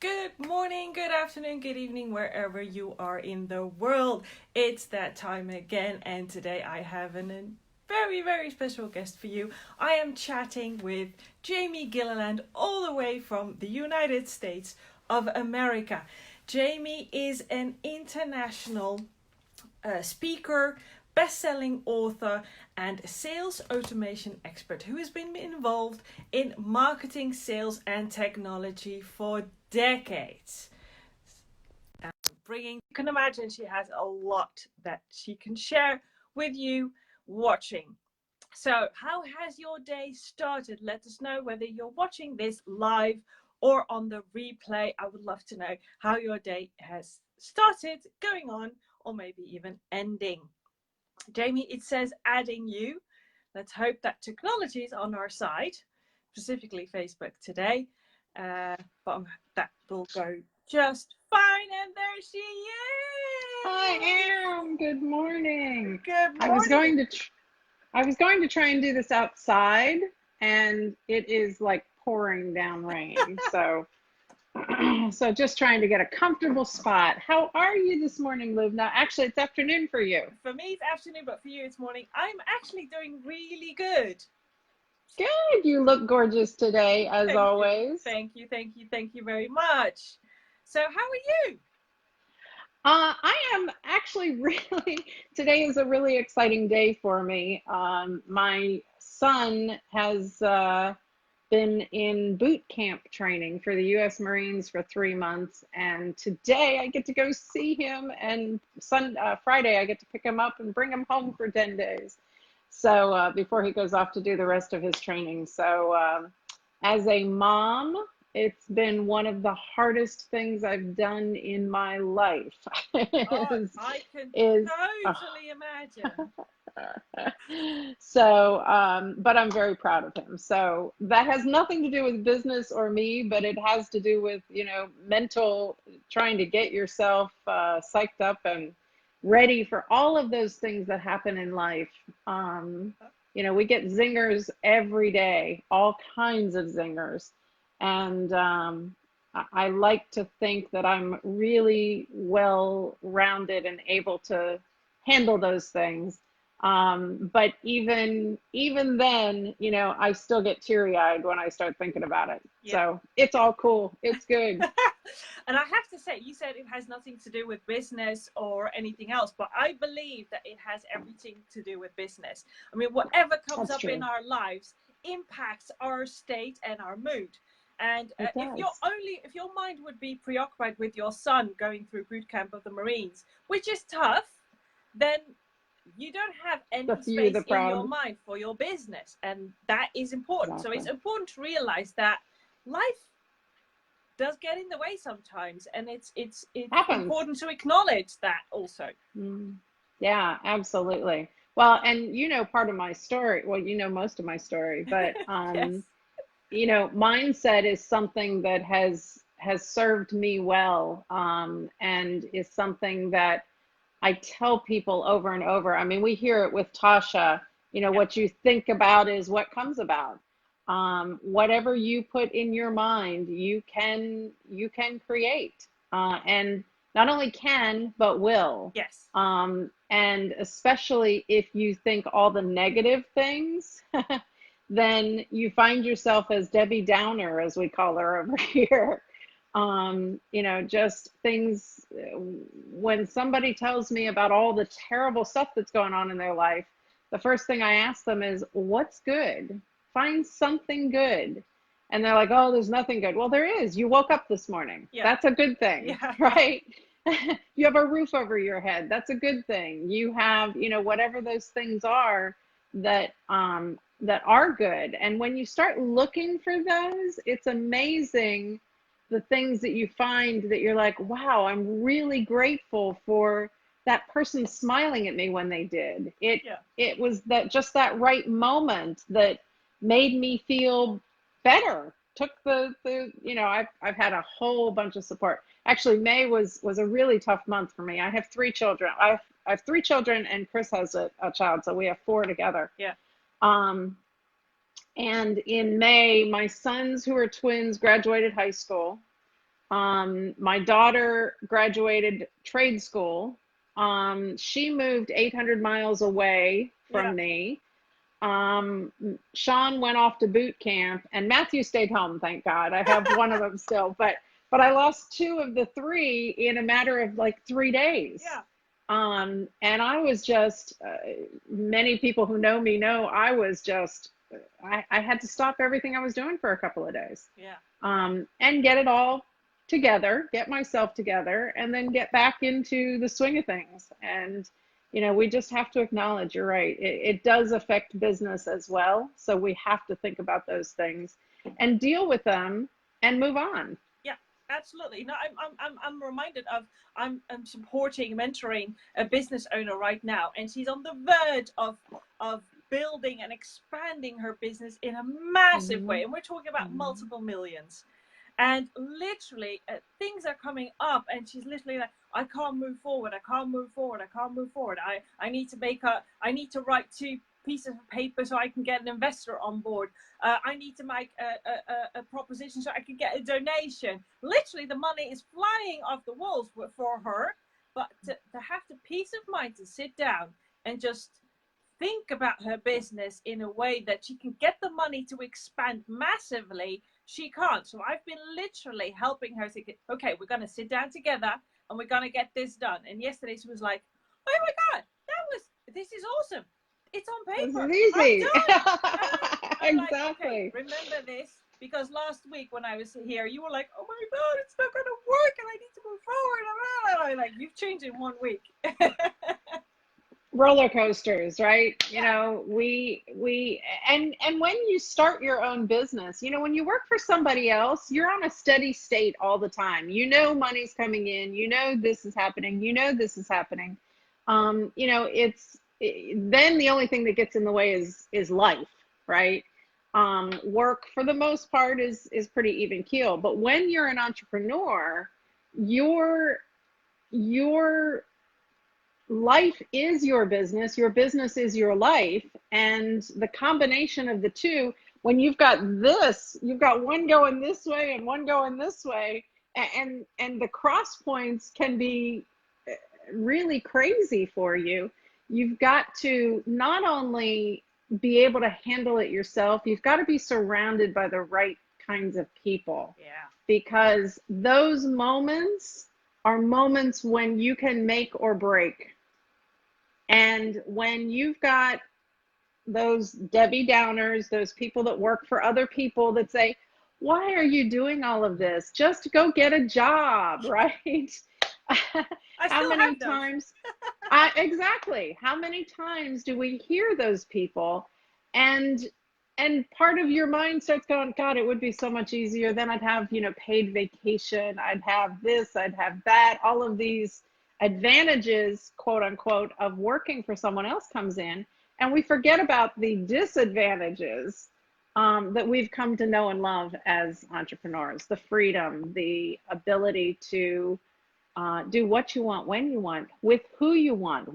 Good morning, good afternoon, good evening, wherever you are in the world. It's that time again, and today I have a very, very special guest for you. I am chatting with Jamie Gilleland, all the way from the United States of America. Jamie is an international speaker, best-selling author, and sales automation expert who has been involved in marketing, sales, and technology for decades. You can imagine she has a lot that she can share with you watching. So, how has your day started? Let us know whether you're watching this live or on the replay. I would love to know how your day has started, going on, or maybe even ending. Jamie, it says adding you. Let's hope that technology is on our side, specifically Facebook today. But that will go just fine. And there she is. I am. Good morning. Good I was morning. going to try and do this outside, and it is like pouring down rain. So so just trying to get a comfortable spot. How are you this morning, Lubna? Actually, it's afternoon for you. For me, it's afternoon, but for you, it's morning. I'm actually doing really good. Good. You look gorgeous today, as Thank you. always. Thank you very much. So, how are you? I am actually today is a really exciting day for me. My son has been in boot camp training for the U.S. Marines for 3 months, and today I get to go see him, and Friday I get to pick him up and bring him home for 10 days. So before he goes off to do the rest of his training. So as a mom, it's been one of the hardest things I've done in my life. Oh, is, I can is totally imagine. So, but I'm very proud of him. So that has nothing to do with business or me, but it has to do with, mental, trying to get yourself psyched up and ready for all of those things that happen in life. We get zingers every day, all kinds of zingers. And I like to think that I'm really well rounded and able to handle those things. But even then, I still get teary eyed when I start thinking about it. Yeah. So it's all cool. It's good. And I have to say, you said it has nothing to do with business or anything else, but I believe that it has everything to do with business. I mean, whatever comes That's up in true. our lives impacts our state and our mood. And It does. if your mind would be preoccupied with your son going through boot camp of the Marines, which is tough, then you don't have any The few, space the in your proud. mind for your business, and that is important. So Exactly. it's important to realize that life does get in the way sometimes, and it's Happens. important to acknowledge that also. Yeah, absolutely. Well, and part of my story, well, most of my story, but Yes. mindset is something that has served me well, and is something that I tell people over and over. I mean, we hear it with Tasha, Yeah. what you think about is what comes about. Whatever you put in your mind, you can create, and not only can, but will. Yes. And especially if you think all the negative things, then you find yourself as Debbie Downer, as we call her over here. Just things, when somebody tells me about all the terrible stuff that's going on in their life, the first thing I ask them is, what's good? Find something good. And they're like, oh, there's nothing good. Well, there is. You woke up this morning. Yeah. That's a good thing, Yeah. right? You have a roof over your head. That's a good thing. You have, whatever those things are that that are good. And when you start looking for those, it's amazing the things that you find that you're like, wow, I'm really grateful for that person smiling at me when they did. It was that right moment that made me feel better. Took I've had a whole bunch of support. Actually, May was a really tough month for me. I have three children. I have three children, and Chris has a child, so we have four together. Yeah. And in May, my sons, who are twins, graduated high school. My daughter graduated trade school. She moved 800 miles away Yeah. from me. Sean went off to boot camp, and Matthew stayed home, thank God. I have one of them still, but I lost two of the three in a matter of like 3 days. Yeah. And I was just, many people who know me know I was just, I had to stop everything I was doing for a couple of days. Yeah. And get it all together, get myself together, and then get back into the swing of things. And, you know, we just have to acknowledge, you're right, it does affect business as well. So we have to think about those things and deal with them and move on. Yeah, absolutely. You know, I'm reminded of I'm supporting, mentoring a business owner right now, and she's on the verge of building and expanding her business in a massive way, and we're talking about multiple millions. And literally things are coming up, and she's literally like, I can't move forward, I can't move forward, I can't move forward. I need to write 2 pieces of paper so I can get an investor on board. I need to make a proposition so I can get a donation. Literally the money is flying off the walls for her, but to have the peace of mind to sit down and just think about her business in a way that she can get the money to expand massively, she can't. So I've been literally helping her think, okay, we're going to sit down together and we're going to get this done. And yesterday she was like, oh my God, this is awesome. It's on paper. This is easy. I'm Exactly. like, okay, remember this, because last week when I was here, you were like, oh my God, it's not going to work and I need to move forward. I'm like, you've changed in 1 week. Roller coasters, right? You know, and when you start your own business, you know, when you work for somebody else, you're on a steady state all the time. You know, money's coming in, you know, this is happening, you know, this is happening. You know, then the only thing that gets in the way is life, right? Work for the most part is pretty even keel, but when you're an entrepreneur, your life is your business is your life, and the combination of the two, when you've got one going this way and one going this way, and the cross points can be really crazy for you. You've got to not only be able to handle it yourself, you've got to be surrounded by the right kinds of people. Yeah. Because those moments are moments when you can make or break. And when you've got those Debbie Downers, those people that work for other people that say, why are you doing all of this? Just go get a job, right? How many times? Exactly. How many times do we hear those people? And part of your mind starts going, God, it would be so much easier. Then I'd have, you know, paid vacation. I'd have this, I'd have that. All of these advantages, quote unquote, of working for someone else comes in. And we forget about the disadvantages that we've come to know and love as entrepreneurs. The freedom, the ability to do what you want, when you want, with who you want,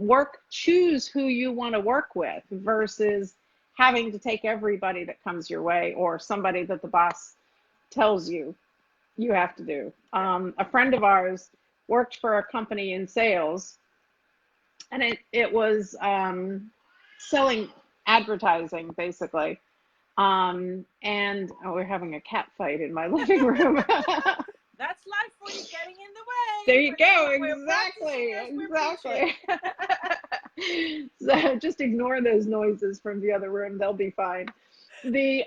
choose who you want to work with versus having to take everybody that comes your way or somebody that the boss tells you have to do. A friend of ours worked for a company in sales, and it was selling advertising basically. And we're having a cat fight in my living room. That's life for you getting in the way. There you go. Exactly. So just ignore those noises from the other room. They'll be fine. He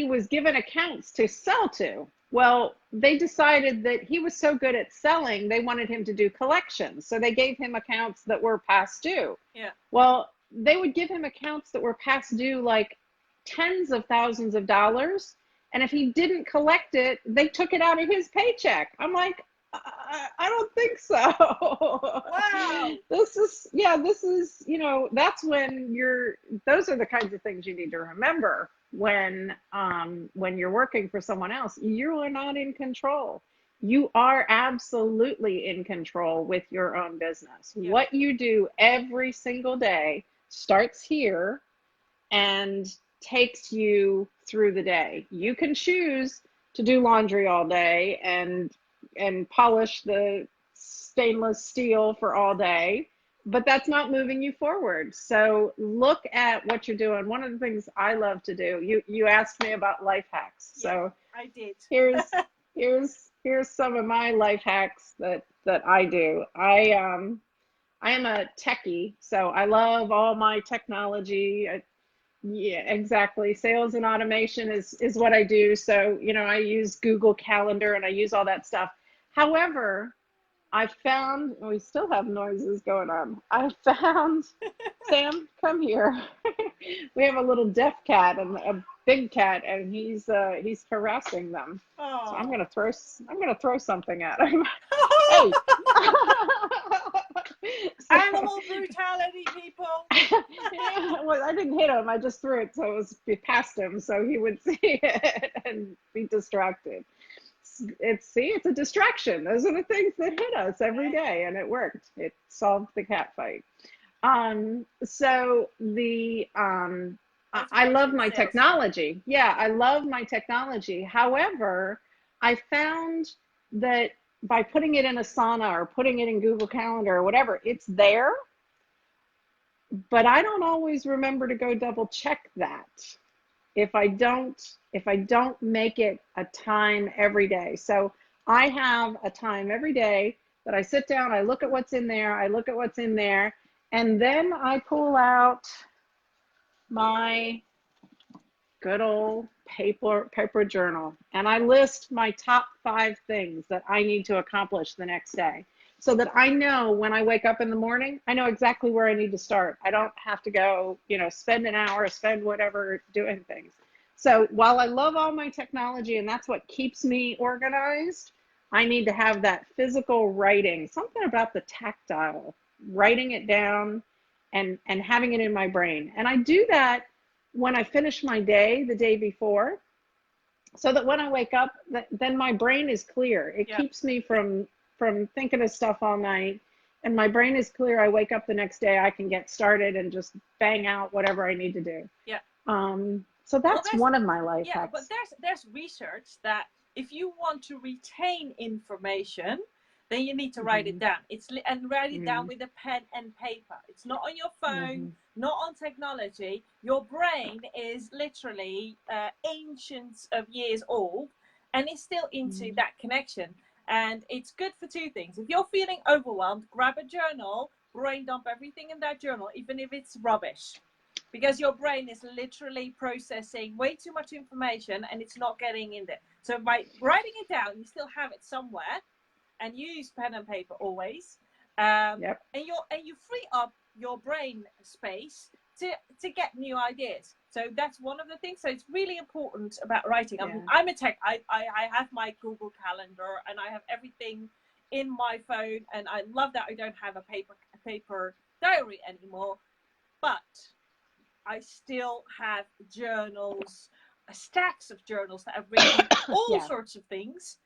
was given accounts to sell to. Well, they decided that he was so good at selling, they wanted him to do collections. So they gave him accounts that were past due. Yeah. Well, they would give him accounts that were past due like tens of thousands of dollars. And if he didn't collect it, they took it out of his paycheck. I'm like, I don't think so. Wow. This is, you know, that's when those are the kinds of things you need to remember when you're working for someone else. You are not in control. You are absolutely in control with your own business. Yeah. What you do every single day starts here and takes you through the day. You can choose to do laundry all day and polish the stainless steel for all day, but that's not moving you forward. So look at what you're doing. One of the things I love to do, you asked me about life hacks. Yeah, So I did. here's some of my life hacks that I do. I am a techie, so I love all my technology. Yeah, exactly. Sales and automation is what I do. So, I use Google Calendar and I use all that stuff. However, I found, we still have noises going on. I found, Sam, come here. We have a little deaf cat and a big cat, and he's harassing them. So Oh. I'm gonna throw something at him. Hey. Animal brutality, people. Yeah, well, I didn't hit him. I just threw it so it was past him, so he would see it and be distracted. It's a distraction. Those are the things that hit us every day, and it worked. It solved the cat fight. So I love my technology. Yeah, I love my technology. However, I found that by putting it in Asana or putting it in Google Calendar or whatever, it's there, but I don't always remember to go double check that if I don't make it a time every day. So I have a time every day that I sit down, I look at what's in there, and then I pull out my good old paper journal, and I list my top 5 things that I need to accomplish the next day, so that I know when I wake up in the morning, I know exactly where I need to start. I don't have to go, spend an hour, spend whatever doing things. So while I love all my technology and that's what keeps me organized, I need to have that physical writing, something about the tactile, writing it down and having it in my brain. And I do that when I finish my day the day before, so that when I wake up, then my brain is clear. It keeps me from thinking of stuff all night, and my brain is clear. I wake up the next day, I can get started and just bang out whatever I need to do. Yeah. So that's one of my life hacks. But there's research that if you want to retain information, then you need to write it down. And write it down with a pen and paper. It's not on your phone, not on technology. Your brain is literally ancients of years old, and it's still into that connection. And it's good for 2 things. If you're feeling overwhelmed, grab a journal, brain dump everything in that journal, even if it's rubbish. Because your brain is literally processing way too much information and it's not getting in there. So by writing it down, you still have it somewhere, and use pen and paper always. And you free up your brain space to get new ideas. So that's one of the things. So it's really important about writing. I'm a tech. I have my Google Calendar and I have everything in my phone, and I love that I don't have a paper diary anymore. But I still have journals, stacks of journals that I've written all sorts of things,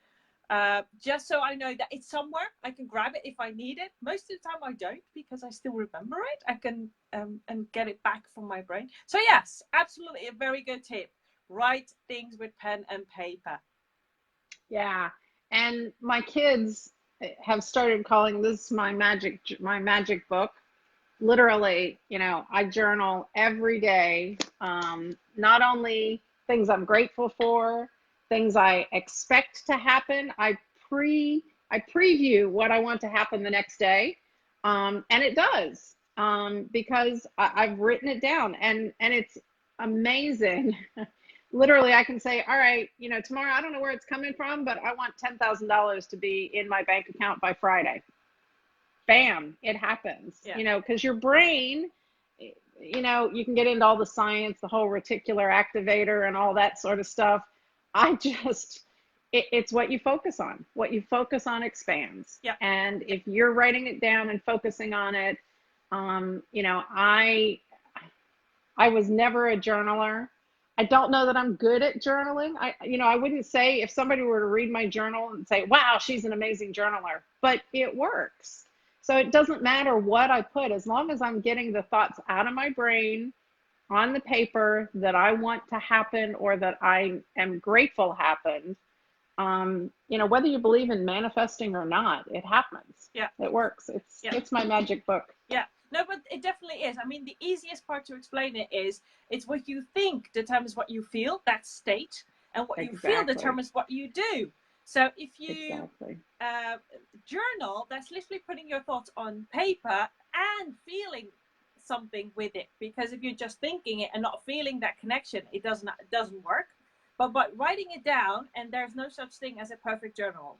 just so I know that it's somewhere. I can grab it if I need it. Most of the time I don't, because I still remember it. I can and get it back from my brain. So yes, absolutely a very good tip. Write things with pen and paper. Yeah, and my kids have started calling this my magic book. Literally, I journal every day, not only things I'm grateful for, things I expect to happen. I preview what I want to happen the next day, and it does, because I've written it down, and it's amazing. Literally, I can say, all right, tomorrow, I don't know where it's coming from, but I want $10,000 to be in my bank account by Friday. Bam, it happens. Because your brain, you can get into all the science, the whole reticular activator and all that sort of stuff. It's what you focus on. What you focus on expands. Yeah. And if you're writing it down and focusing on it, I was never a journaler. I don't know that I'm good at journaling. I wouldn't say, if somebody were to read my journal and say, wow, she's an amazing journaler, but it works. So it doesn't matter what I put, as long as I'm getting the thoughts out of my brain on the paper that I want to happen or that I am grateful happened, Whether you believe in manifesting or not, it happens. Yeah. It works. It's my magic book. Yeah. No, but it definitely is. I mean, the easiest part to explain it is it's what you think determines what you feel, that state, and what you feel determines what you do. So if you journal, that's literally putting your thoughts on paper and feeling something with it. Because if you're just thinking it and not feeling that connection, it doesn't work. But writing it down, and there's no such thing as a perfect journal.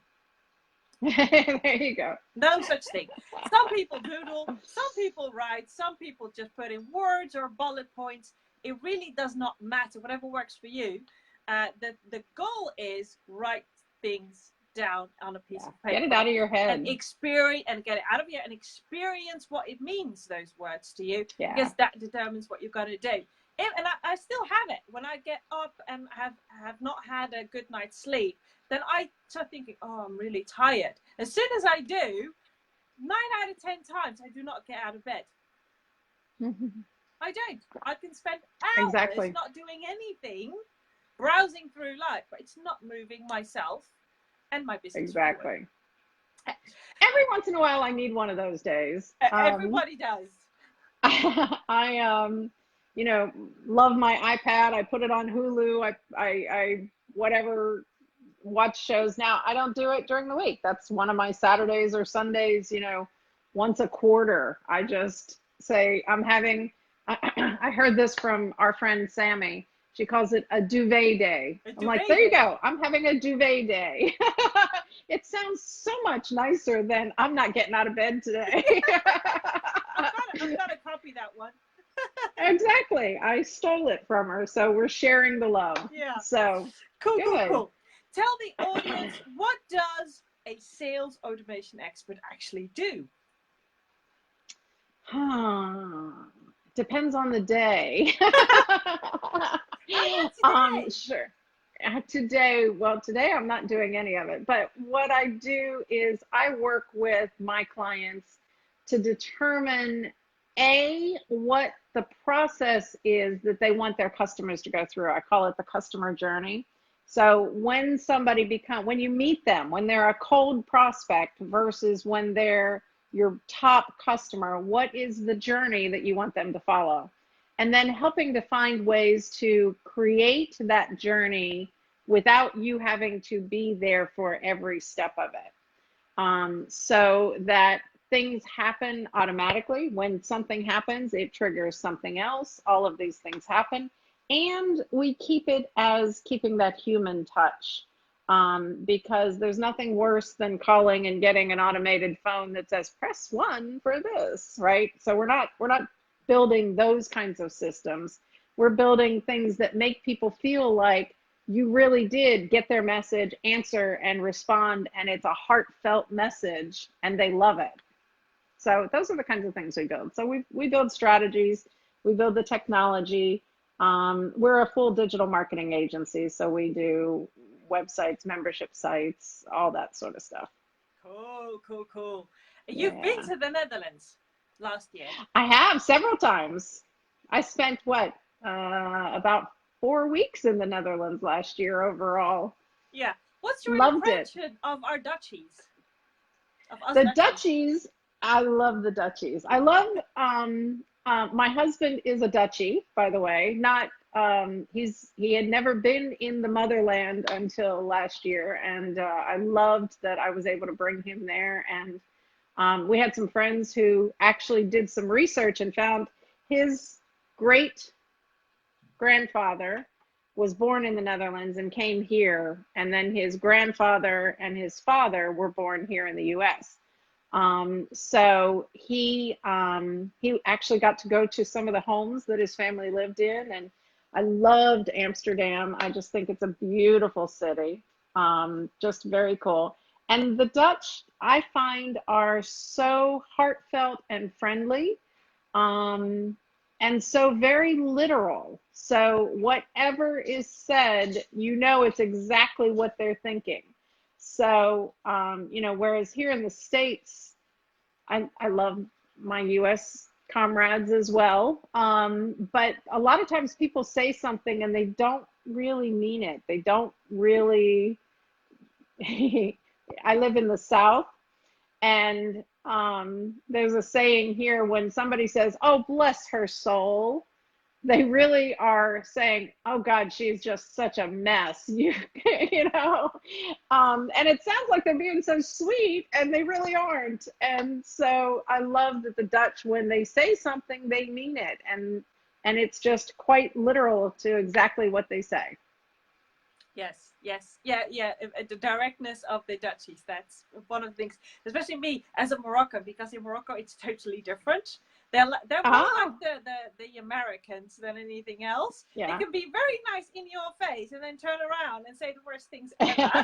There you go. No such thing. Some people doodle, some people write, some people just put in words or bullet points. It really does not matter, whatever works for you. The goal is write things down on a piece of paper. Get it out of your head. And get it out of here and experience what it means, those words to you, because that determines what you're going to do. And I still have it. When I get up and have not had a good night's sleep, then I start thinking, oh, I'm really tired. As soon as I do, 9 out of 10 times, I do not get out of bed. I don't. I can spend hours not doing anything, browsing through life, but it's not moving myself and my business forward. Every once in a while, I need one of those days. Everybody does. I love my iPad. I put it on Hulu. I watch shows. Now, I don't do it during the week. That's one of my Saturdays or Sundays, once a quarter. I just say I heard this from our friend Sammy. She calls it a duvet day. I'm like, there you go. I'm having a duvet day. It sounds so much nicer than I'm not getting out of bed today. I've got to copy that one. Exactly. I stole it from her, so we're sharing the love. Yeah. So cool. Tell the audience, what does a sales automation expert actually do? Depends on the day. Sure. Today I'm not doing any of it, but what I do is I work with my clients to determine what the process is that they want their customers to go through. I call it the customer journey. So when you meet them, when they're a cold prospect versus when they're your top customer, what is the journey that you want them to follow? And then helping to find ways to create that journey without you having to be there for every step of it. So that things happen automatically. When something happens, it triggers something else. All of these things happen. And we keep it as keeping that human touch. Because there's nothing worse than calling and getting an automated phone that says, press 1 for this, right? So we're not building those kinds of systems. We're building things that make people feel like you really did get their message, answer, and respond, and it's a heartfelt message, and they love it. So those are the kinds of things we build. So we build strategies, we build the technology. We're a full digital marketing agency, so we do websites, membership sites, all that sort of stuff. Cool. You've been to the Netherlands last year. I have several times. I spent about 4 weeks in the Netherlands last year overall. Yeah. What's your impression of our Dutchies? The Dutchies, I love the Dutchies. I love, my husband is a Dutchie, by the way. He had never been in the motherland until last year, and I loved that I was able to bring him there. And we had some friends who actually did some research and found his great grandfather was born in the Netherlands and came here, and then his grandfather and his father were born here in the US. So he actually got to go to some of the homes that his family lived in, and I loved Amsterdam. I just think it's a beautiful city, just very cool. And the Dutch, I find, are so heartfelt and friendly, and so very literal. So whatever is said, it's exactly what they're thinking. So, whereas here in the States, I love my US comrades as well. But a lot of times people say something and they don't really mean it. They don't really I live in the South, and there's a saying here when somebody says, "Oh, bless her soul," they really are saying, "Oh God, she's just such a mess." You know, and it sounds like they're being so sweet, and they really aren't. And so I love that the Dutch, when they say something, they mean it, and it's just quite literal to exactly what they say. Yes, yes, yeah, yeah. The directness of the Dutchies, that's one of the things, especially me as a Moroccan, because in Morocco it's totally different. They're more Oh, like the Americans than anything else. They yeah. can be very nice in your face and then turn around and say the worst things ever.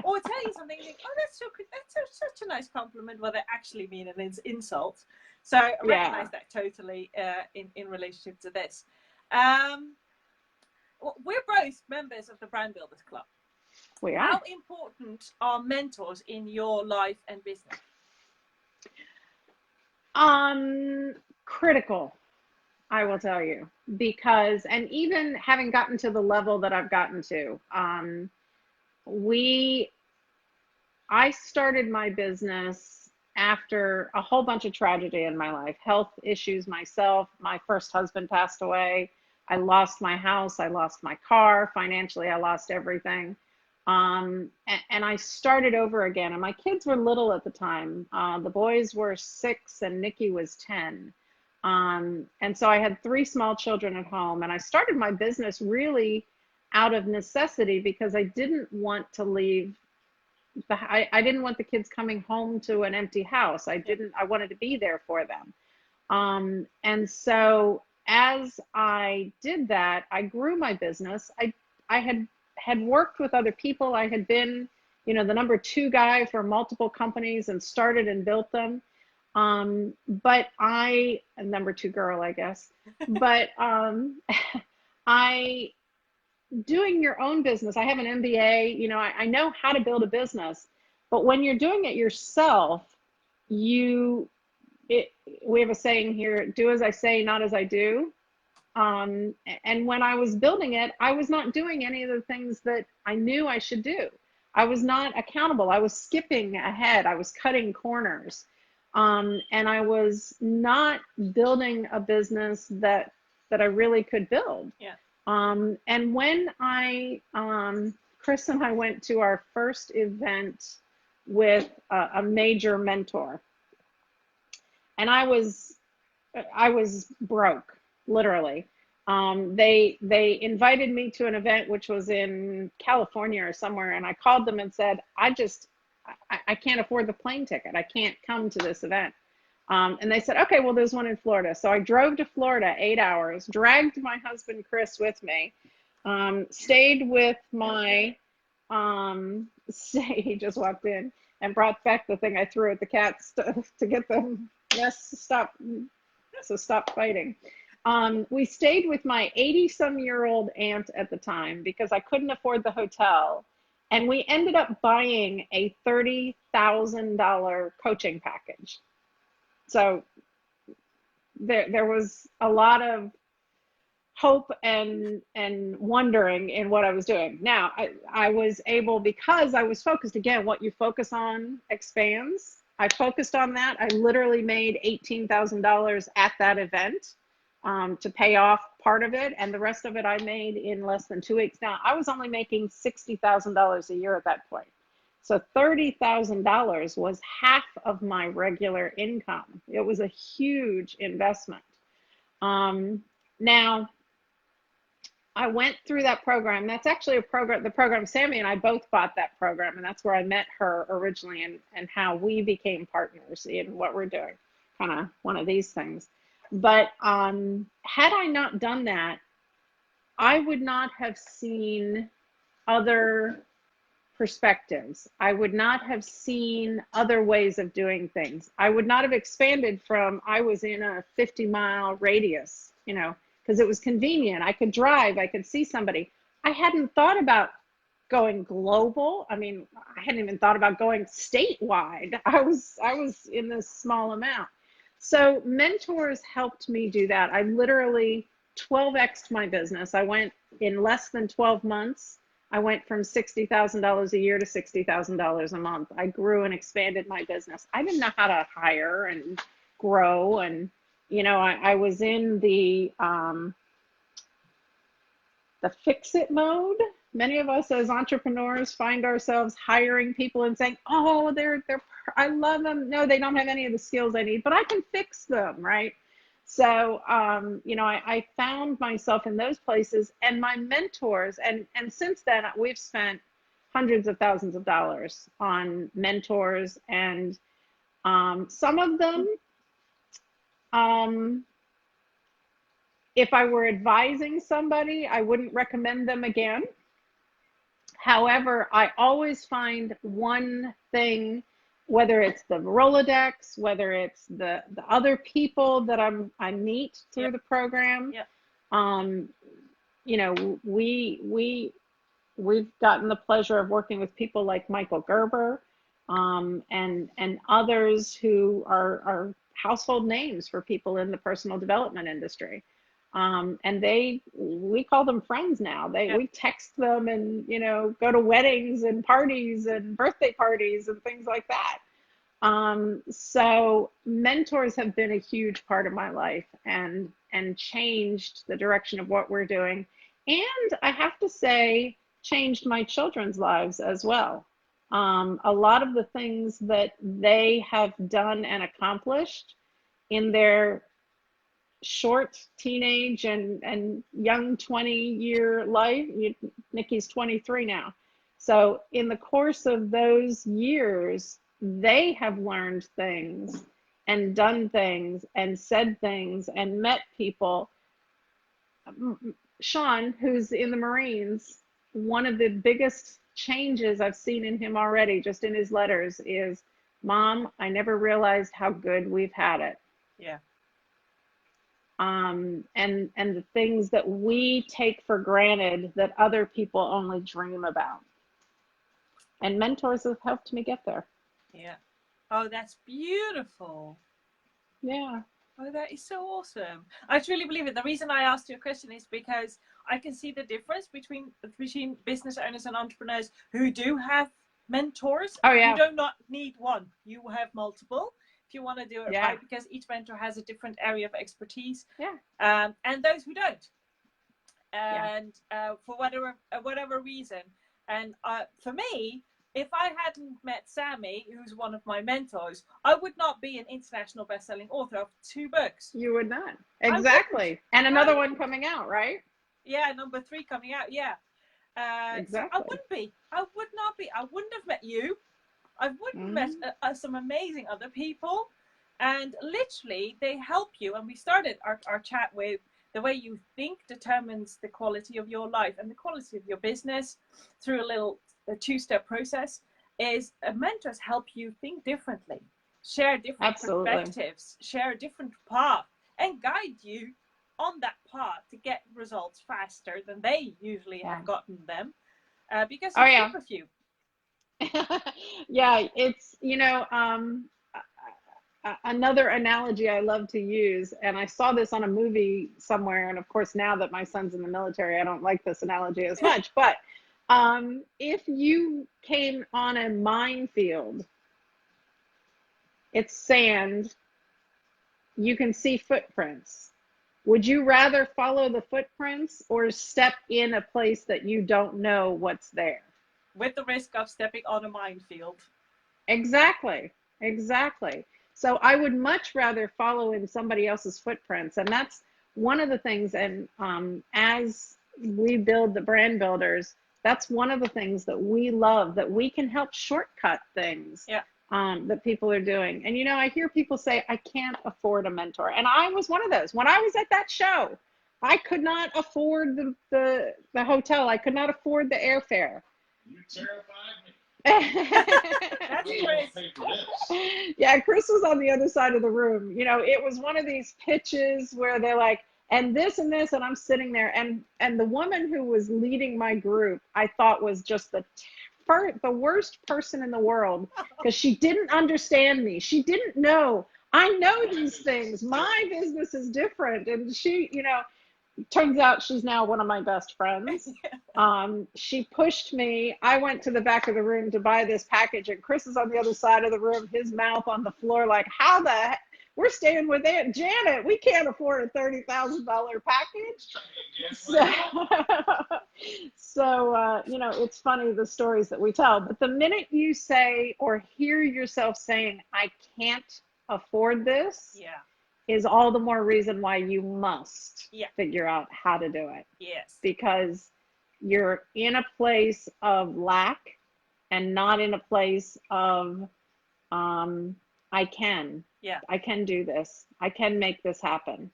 Or tell you something and think, oh, that's so good. Such a nice compliment, what they actually mean, and it's insult. So I Yeah, recognize that totally in relationship to this. Um, we're both members of the Brand Builders Club. we are. How important are mentors in your life and business? Um, Critical, I will tell you, because, and even having gotten to the level that I've gotten to, we, I started my business after a whole bunch of tragedy in my life, health issues myself. My first husband passed away. I lost my house. I lost my car. Financially, I lost everything. And I started over again. And my kids were little at the time. The boys were 6 and Nikki was 10. And so I had 3 small children at home. And I started my business really out of necessity because I didn't want to leave I didn't want the kids coming home to an empty house. Yeah. I wanted to be there for them. And so as I did that, I grew my business. I had worked with other people. I had been, you know, the number 2 guy for multiple companies and started and built them. But a number 2 girl, I guess. But I doing your own business. I have an MBA, you know, I know how to build a business, but when you're doing it yourself, you, it, we have a saying here, do as I say, not as I do. And when I was building it, I was not doing any of the things that I knew I should do. I was not accountable. I was skipping ahead. I was cutting corners. And I was not building a business that I really could build. Yeah. And when Chris and I went to our first event with a major mentor, and I was broke, literally. They invited me to an event which was in California or somewhere, and I called them and said, I can't afford the plane ticket. I can't come to this event. And they said, okay, well, there's one in Florida. So I drove to Florida 8 hours, dragged my husband, Chris, with me, stayed with my, he just walked in and brought back the thing I threw at the cats to get them to stop fighting. We stayed with my 80-some-year-old aunt at the time because I couldn't afford the hotel. And we ended up buying a $30,000 coaching package. So there was a lot of hope and wondering in what I was doing. Now I was able, because I was focused, again, what you focus on expands. I focused on that. I literally made $18,000 at that event to pay off part of it, and the rest of it I made in less than 2 weeks. Now I was only making $60,000 a year at that point. So $30,000 was half of my regular income. It was a huge investment. Now, I went through that program. That's actually the program Sammy and I both bought that program, and that's where I met her originally and how we became partners in what we're doing, kind of one of these things. But had I not done that, I would not have seen other perspectives. I would not have seen other ways of doing things. I would not have expanded from, I was in a 50-mile radius, you know, because it was convenient. I could drive, I could see somebody. I hadn't thought about going global. I mean, I hadn't even thought about going statewide. I was in this small amount. So mentors helped me do that. I literally 12x'd my business. I went in less than 12 months I went from $60,000 a year to $60,000 a month. I grew and expanded my business. I didn't know how to hire and grow. And, you know, I was in the fix it mode. Many of us as entrepreneurs find ourselves hiring people and saying, oh, I love them. No, they don't have any of the skills I need, but I can fix them, right? So, you know, I found myself in those places, and my mentors, and since then we've spent hundreds of thousands of dollars on mentors, and some of them, if I were advising somebody, I wouldn't recommend them again. However, I always find one thing, whether it's the Rolodex, whether it's the other people that I meet through the program. You know, we've gotten the pleasure of working with people like Michael Gerber, and others who are household names for people in the personal development industry. And we call them friends now. We text them and, you know, go to weddings and parties and birthday parties and things like that. So mentors have been a huge part of my life and changed the direction of what we're doing. And I have to say, changed my children's lives as well. A lot of the things that they have done and accomplished in their short teenage and young 20-year life. Nikki's 23 now. So in the course of those years, they have learned things and done things and said things and met people. Sean, who's in the Marines, one of the biggest changes I've seen in him already, just in his letters, is, Mom, I never realized how good we've had it. Yeah. And the things that we take for granted that other people only dream about. And mentors have helped me get there. Yeah. Oh, that's beautiful. Yeah. Oh, that is so awesome. I truly believe it. The reason I asked you a question is because I can see the difference between business owners and entrepreneurs who do have mentors. Oh, yeah. You do not need one. You have multiple if you want to do it right, because each mentor has a different area of expertise. Yeah. And those who don't. And for whatever reason. And for me, if I hadn't met Sammy, who's one of my mentors, I would not be an international best-selling author of 2 books. You would not. Exactly. And another one coming out, right? Yeah, number 3 coming out. Yeah. Exactly. So I wouldn't be. I would not be. I wouldn't have met you. I wouldn't have met some amazing other people. And literally, they help you. And we started our chat with the way you think determines the quality of your life and the quality of your business through a 2-step process. Is mentors help you think differently, share different perspectives, share a different path, and guide you on that path to get results faster than they usually have gotten them, because it's super few. Yeah, it's, you know, another analogy I love to use, and I saw this on a movie somewhere, and of course now that my son's in the military, I don't like this analogy as much, but if you came on a minefield, it's sand, you can see footprints. Would you rather follow the footprints or step in a place that you don't know what's there? With the risk of stepping on a minefield. Exactly. Exactly. So I would much rather follow in somebody else's footprints. And that's one of the things. And as we build the brand builders, that's one of the things that we love, that we can help shortcut things that people are doing. And, you know, I hear people say, I can't afford a mentor. And I was one of those. When I was at that show, I could not afford the hotel. I could not afford the airfare. You terrified me. That's Chris. Yeah, Chris was on the other side of the room. You know, it was one of these pitches where they're like, and this and this, and I'm sitting there, and the woman who was leading my group, I thought was just the worst person in the world, because she didn't understand me. She didn't know. I know these things. My business is different, and she, you know, turns out she's now one of my best friends. She pushed me. I went to the back of the room to buy this package, and Chris is on the other side of the room, his mouth on the floor, like, how the heck? We're staying with Aunt Janet. We can't afford a $30,000 package. So, you know, it's funny, the stories that we tell. But the minute you say or hear yourself saying, I can't afford this, is all the more reason why you must figure out how to do it. Yes. Because you're in a place of lack and not in a place of, I can. Yeah. I can do this. I can make this happen.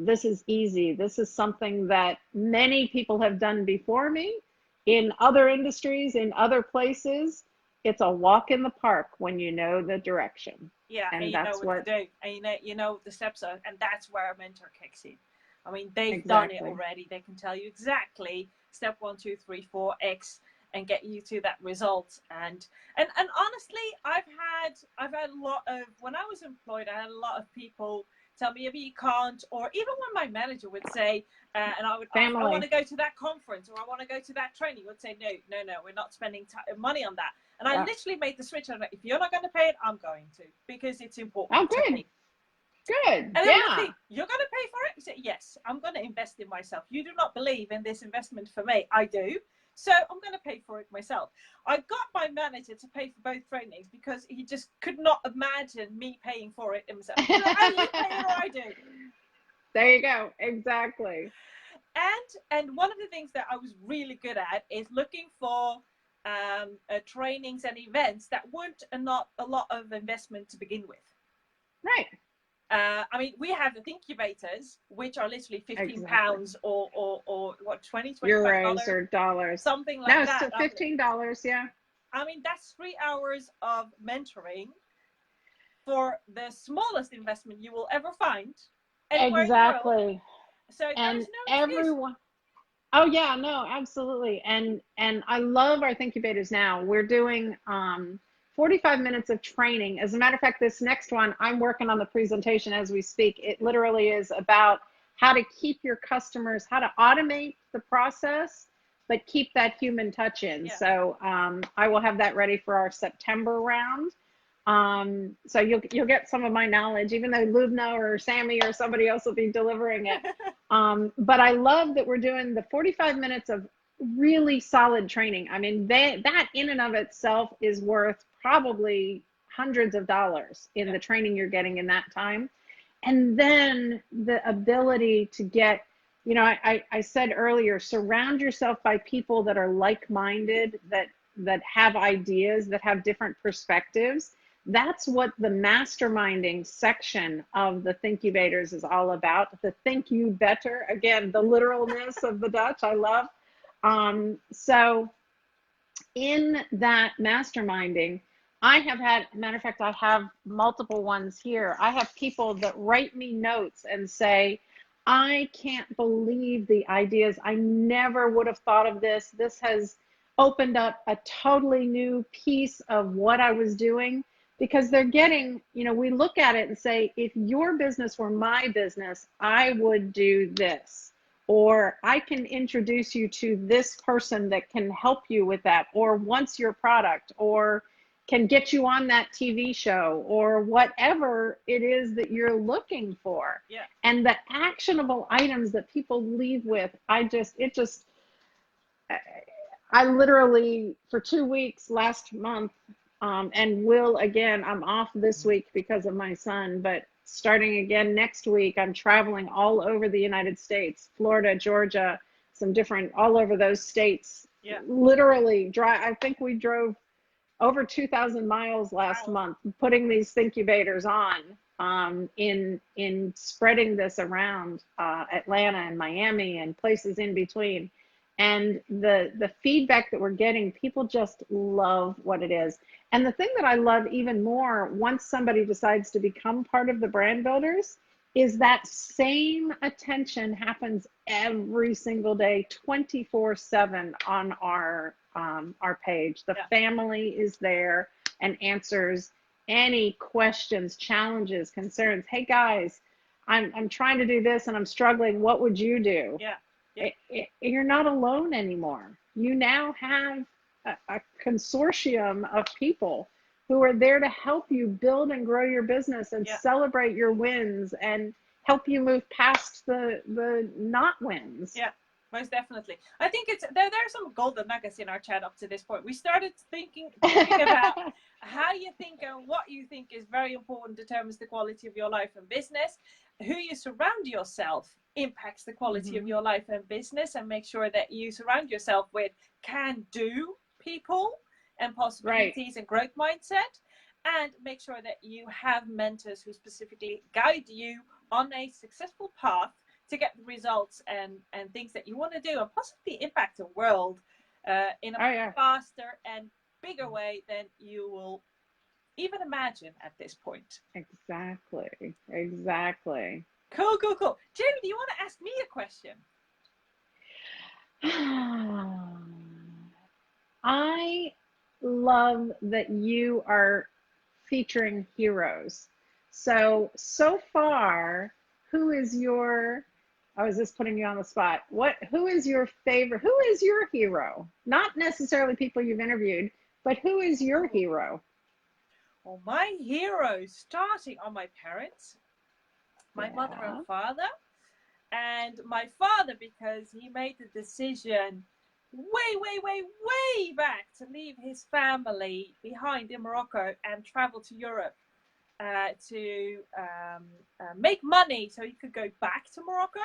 This is easy. This is something that many people have done before me in other industries, in other places. It's a walk in the park when you know the direction. Yeah, and you know what to do, and you know the steps are, and that's where a mentor kicks in. I mean, they've done it already. They can tell you exactly step 1, 2, 3, 4, X, and get you to that result. And honestly, I've had a lot of, when I was employed, I had a lot of people tell me, maybe you can't, or even when my manager would say, and I would ask, I want to go to that conference, or I want to go to that training, would say, no, we're not spending money on that. And I literally made the switch. I'm like, if you're not going to pay it, I'm going to, because it's important to me. Good. And then think, you're going to pay for it? You say, yes, I'm going to invest in myself. You do not believe in this investment for me. I do. So I'm going to pay for it myself. I got my manager to pay for both trainings because he just could not imagine me paying for it himself. So either you pay it or I do. There you go. Exactly. And one of the things that I was really good at is looking for trainings and events that weren't not a lot of investment to begin with. Right. I mean, we have the Thinkubators, which are literally £15 or what, 20, $25 euros or dollars, something like that. No, it's $15. Yeah. I mean, that's 3 hours of mentoring for the smallest investment you will ever find. Exactly. So and there's no everyone. Oh yeah, no, absolutely. And I love our Thinkubators now. We're doing 45 minutes of training. As a matter of fact, this next one, I'm working on the presentation as we speak. It literally is about how to keep your customers, how to automate the process, but keep that human touch in. Yeah. So I will have that ready for our September round. So you'll get some of my knowledge, even though Lubna or Sammy or somebody else will be delivering it. But I love that we're doing the 45 minutes of really solid training. I mean, that in and of itself is worth probably hundreds of dollars in the training you're getting in that time. And then the ability to get, you know, I said earlier, surround yourself by people that are like-minded, that have ideas, that have different perspectives. That's what the masterminding section of the Thinkubators is all about. The think you better, again, the literalness of the Dutch, I love. So in that masterminding, I have had, matter of fact, I have multiple ones here. I have people that write me notes and say, I can't believe the ideas. I never would have thought of this. This has opened up a totally new piece of what I was doing, because they're getting, you know, we look at it and say, if your business were my business, I would do this. Or I can introduce you to this person that can help you with that, or wants your product, or can get you on that TV show, or whatever it is that you're looking for. Yeah. And the actionable items that people leave with, I literally, for 2 weeks last month, and will again, I'm off this week because of my son, but starting again next week, I'm traveling all over the United States, Florida, Georgia, some different, all over those states. Yeah. Literally I think we drove over 2,000 miles last month, putting these Thinkubators on, in spreading this around Atlanta and Miami and places in between. And the feedback that we're getting, people just love what it is. And the thing that I love even more, once somebody decides to become part of the brand builders, is that same attention happens every single day, 24/7 on our page. The family is there and answers any questions, challenges, concerns. Hey guys, I'm trying to do this and I'm struggling. What would you do? Yeah. Yeah. You're not alone anymore. You now have a consortium of people who are there to help you build and grow your business and Yeah. celebrate your wins and help you move past the not wins. Yeah, most definitely. I think it's there's some golden nuggets in our chat up to this point. We started talking about how you think and what you think is very important, determines the quality of your life and business. Who you surround yourself impacts the quality of your life and business, and make sure that you surround yourself with can-do people and possibilities and growth mindset, and make sure that you have mentors who specifically guide you on a successful path to get the results and things that you want to do, and possibly impact the world in a faster and bigger way than you will even imagine at this point. Exactly. Cool. Jamie, do you want to ask me a question? I love that you are featuring heroes. So far, who is your, oh, is this putting you on the spot? Who is your favorite? Who is your hero? Not necessarily people you've interviewed, but who is your hero? Well, my heroes, starting on my parents, my mother and father, and my father, because he made the decision way back to leave his family behind in Morocco and travel to Europe to make money so he could go back to Morocco.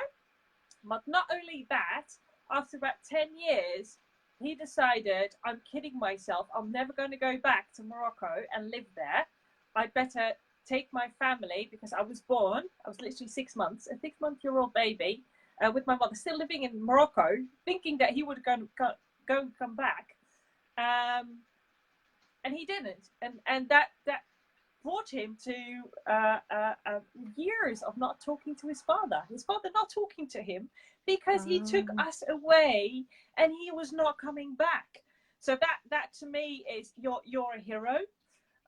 But not only that, after about 10 years, he decided, I'm kidding myself, I'm never going to go back to Morocco and live there. I better take my family, because I was literally 6 months, a 6-month-old baby, with my mother still living in Morocco, thinking that he would go and come back. And he didn't. And that brought him to years of not talking to his father not talking to him, because he took us away and he was not coming back. So that to me is you're a hero.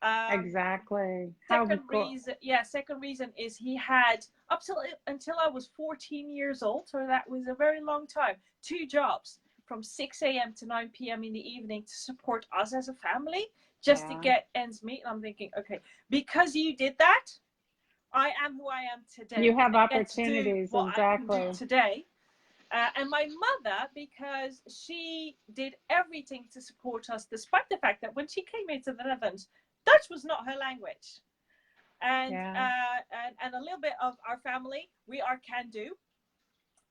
Exactly. Second reason is he had up until I was 14 years old, so that was a very long time, 2 jobs from 6 a.m. to 9 p.m. in the evening to support us as a family, just to get ends meet. And I'm thinking, okay, because you did that, I am who I am today. You have opportunities, exactly. I can do today. And my mother, because she did everything to support us, despite the fact that when she came into the Netherlands, Dutch was not her language. And a little bit of our family, we are can-do.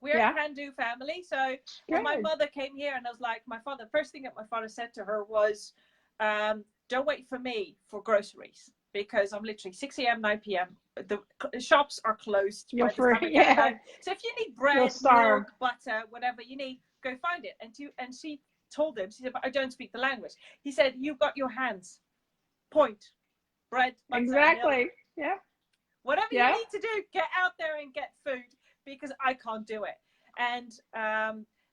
We're a can-do family. So when my mother came here, and I was like, first thing that my father said to her was, don't wait for me for groceries, because I'm literally 6 a.m., 9 p.m. The shops are closed. You're free. Yeah. So if you need bread, milk, butter, whatever you need, go find it. And she told him, she said, but I don't speak the language. He said, you've got your hands. Point. Bread, butter, exactly. milk. Yeah. Whatever you need to do, get out there and get food, because I can't do it. And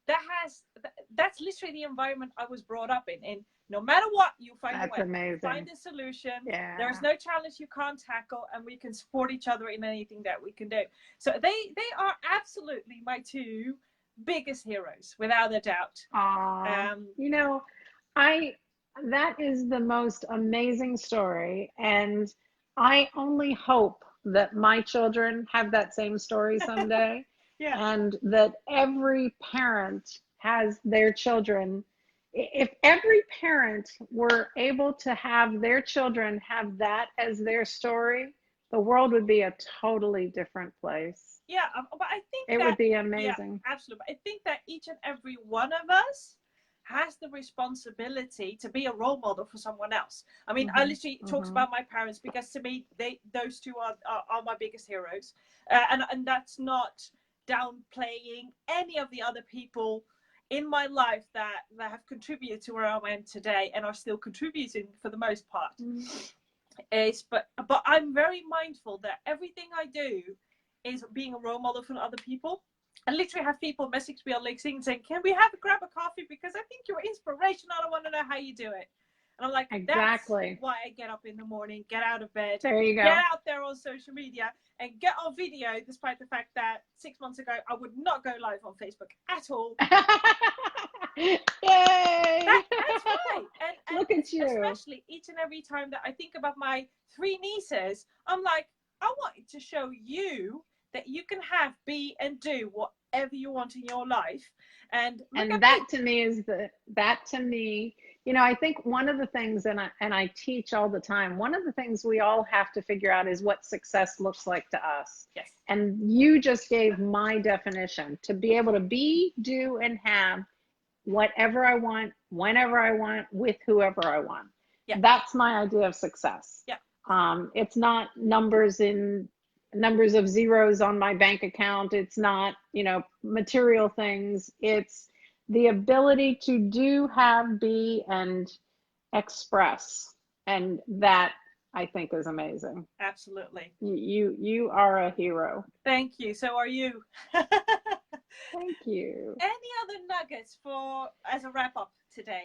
that's literally the environment I was brought up in. No matter what, you find a way. Amazing. Find a solution. Yeah. There's no challenge you can't tackle, and we can support each other in anything that we can do. So they are absolutely my 2 biggest heroes, without a doubt. That is the most amazing story, and I only hope that my children have that same story someday. And that every parent has their children. If every parent were able to have their children have that as their story, the world would be a totally different place. Yeah, but I think it would be amazing. Yeah, absolutely. I think that each and every one of us has the responsibility to be a role model for someone else. I mean, I literally talked about my parents, because to me, those 2 are my biggest heroes. And that's not downplaying any of the other people in my life that have contributed to where I am today and are still contributing for the most part. But I'm very mindful that everything I do is being a role model for other people. I literally have people message me on LinkedIn saying, can we grab a coffee, because I think you're inspirational, I want to know how you do it. And I'm like, Exactly. that's why I get up in the morning, get out of bed, There you go. get out there on social media and get on video, despite the fact that 6 months ago, I would not go live on Facebook at all. Yay! That's right. And Look at you. Especially each and every time that I think about my 3 nieces, I'm like, I wanted to show you that you can have, be, and do whatever you want in your life. And that to me, you know, I think one of the things, and I teach all the time, one of the things we all have to figure out is what success looks like to us. Yes. And you just gave my definition: to be able to be, do, and have whatever I want, whenever I want, with whoever I want. Yeah. That's my idea of success. Yeah. It's not numbers of zeros on my bank account. It's not, you know, material things. It's the ability to do, have, be, and express. And that, I think, is amazing. Absolutely. You are a hero. Thank you. So are you. Thank you. Any other nuggets as a wrap up today?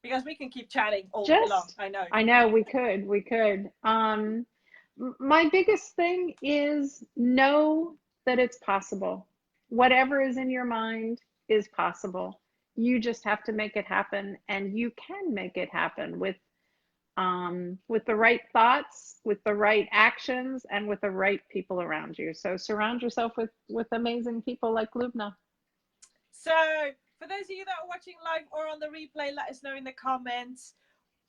Because we can keep chatting all day long. I know we could. My biggest thing is know that it's possible. Whatever is in your mind is possible. You just have to make it happen, and you can make it happen with the right thoughts, with the right actions, and with the right people around you. So surround yourself with amazing people like Lubna. So for those of you that are watching live or on the replay, let us know in the comments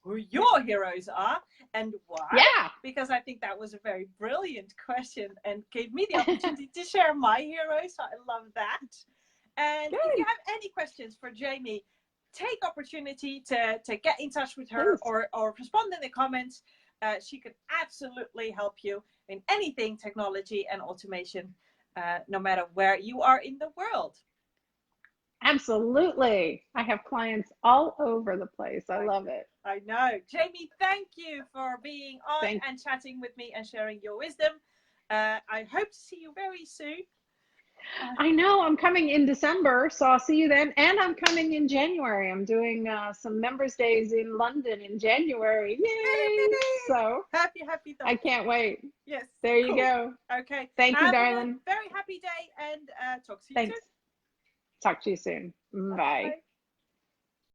who your heroes are and why. Yeah. Because I think that was a very brilliant question and gave me the opportunity to share my heroes. So I love that. And Good. if you have any questions for Jamie, take opportunity to get in touch with her or respond in the comments. She could absolutely help you in anything technology and automation, no matter where you are in the world. Absolutely. I have clients all over the place. I love it. I know. Jamie, thank you for being on and chatting with me and sharing your wisdom. I hope to see you very soon. I know. I'm coming in December, so I'll see you then. And I'm coming in January. I'm doing some members days in London in January. Yay! So happy thought. I can't wait. Yes. There you go. Okay. Thank you, darling. Very happy day, and talk to you Thanks. soon. Talk to you soon. Bye.